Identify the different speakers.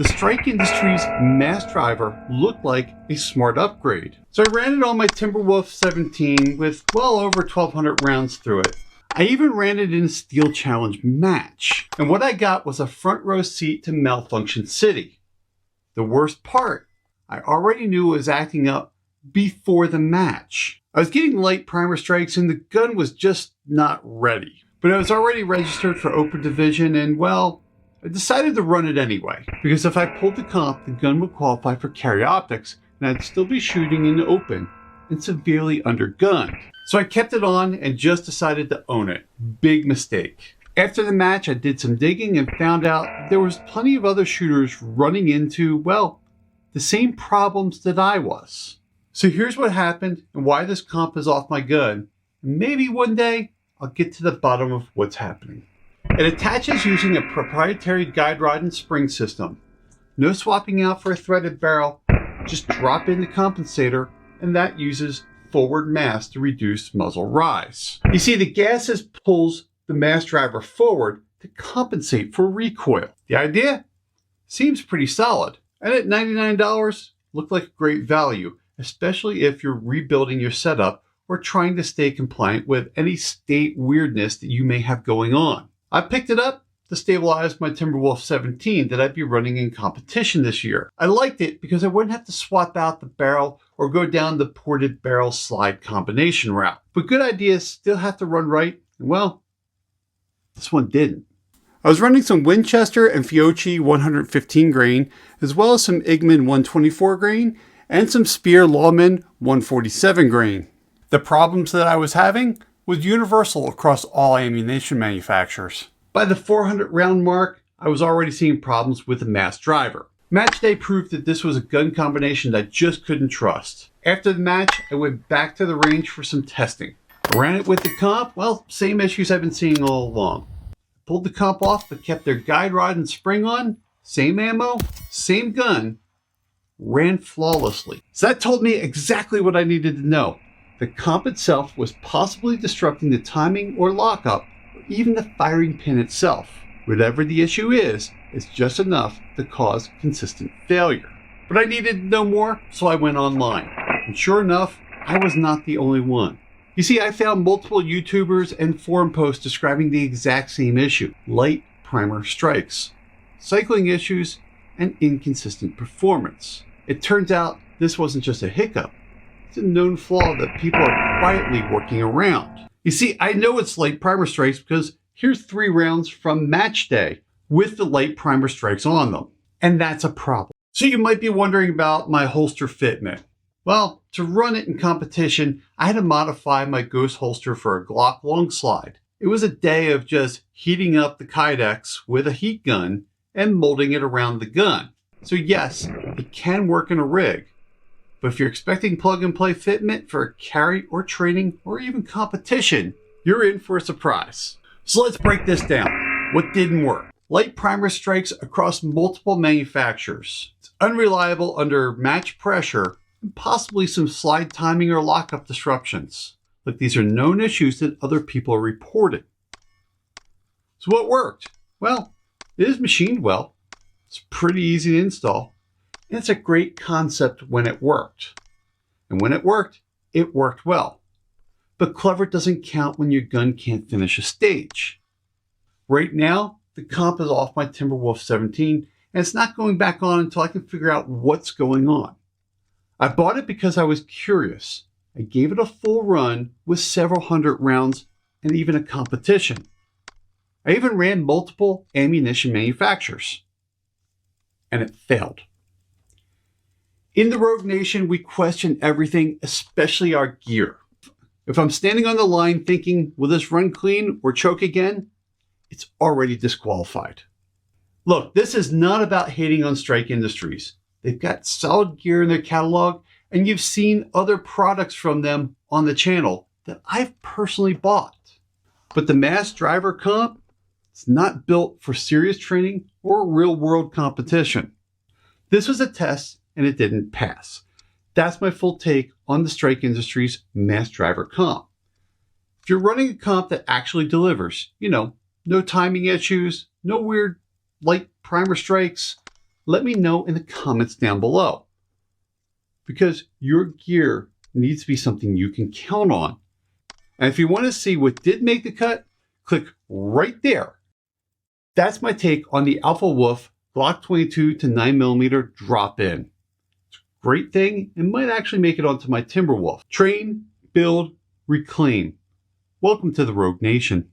Speaker 1: the Strike Industries mass driver looked like a smart upgrade. So I ran it on my Timberwolf 17 with well over 1,200 rounds through it. I even ran it in a Steel Challenge match, and what I got was a front row seat to Malfunction City. The worst part, I already knew it was acting up before the match. I was getting light primer strikes and the gun was just not ready. But I was already registered for Open Division and, well, I decided to run it anyway. Because if I pulled the comp, the gun would qualify for carry optics and I'd still be shooting in the open and severely undergunned. So I kept it on and just decided to own it. Big mistake. After the match, I did some digging and found out there was plenty of other shooters running into, well, the same problems that I was. So here's what happened and why this comp is off my gun. Maybe one day I'll get to the bottom of what's happening. It attaches using a proprietary guide rod and spring system. No swapping out for a threaded barrel, just drop in the compensator and that uses forward mass to reduce muzzle rise. You see, the gases pulls the mass driver forward to compensate for recoil. The idea seems pretty solid, and at $99 looked like a great value, especially if you're rebuilding your setup or trying to stay compliant with any state weirdness that you may have going on. I picked it up to stabilize my Timberwolf 17 that I'd be running in competition this year. I liked it because I wouldn't have to swap out the barrel or go down the ported barrel slide combination route. But good ideas still have to run right, and well, this one didn't. I was running some Winchester and Fiocchi 115 grain, as well as some Igman 124 grain, and some Speer Lawman 147 grain. The problems that I was having was universal across all ammunition manufacturers. By the 400 round mark, I was already seeing problems with the mass driver. Match day proved that this was a gun combination that I just couldn't trust. After the match, I went back to the range for some testing. I ran it with the comp, well, same issues I've been seeing all along. Pulled the comp off but kept their guide rod and spring on, same ammo, same gun, ran flawlessly. So that told me exactly what I needed to know. The comp itself was possibly disrupting the timing or lockup, or even the firing pin itself. Whatever the issue is, it's just enough to cause consistent failure. But I needed to know more, so I went online. And sure enough, I was not the only one. You see, I found multiple YouTubers and forum posts describing the exact same issue: light primer strikes, cycling issues, and inconsistent performance. It turns out this wasn't just a hiccup. It's a known flaw that people are quietly working around. You see, I know it's light primer strikes because here's 3 rounds from match day with the light primer strikes on them. And that's a problem. So you might be wondering about my holster fitment. Well, to run it in competition, I had to modify my Ghost holster for a Glock long slide. It was a day of just heating up the Kydex with a heat gun and molding it around the gun. So yes, it can work in a rig, but if you're expecting plug and play fitment for a carry or training or even competition, you're in for a surprise. So let's break this down. What didn't work? Light primer strikes across multiple manufacturers. It's unreliable under match pressure and possibly some slide timing or lockup disruptions. But these are known issues that other people are reporting. So what worked? Well, it is machined well. It's pretty easy to install. And it's a great concept when it worked. And when it worked well. But clever doesn't count when your gun can't finish a stage. Right now, the comp is off my Timberwolf 17, and it's not going back on until I can figure out what's going on. I bought it because I was curious. I gave it a full run with several hundred rounds and even a competition. I even ran multiple ammunition manufacturers. And it failed. In the Rogue Nation, we question everything, especially our gear. If I'm standing on the line thinking, will this run clean or choke again? It's already disqualified. Look, this is not about hating on Strike Industries. They've got solid gear in their catalog, and you've seen other products from them on the channel that I've personally bought. But the mass driver comp, it's not built for serious training or real-world competition. This was a test, and it didn't pass. That's my full take on the Strike Industries mass driver comp. If you're running a comp that actually delivers, no timing issues, no weird light primer strikes, let me know in the comments down below. Because your gear needs to be something you can count on. And if you want to see what did make the cut, click right there. That's my take on the Alpha Wolf Glock 22 to 9mm drop-in. It's a great thing and might actually make it onto my Timberwolf. Train, build, reclaim. Welcome to the Rogue Nation.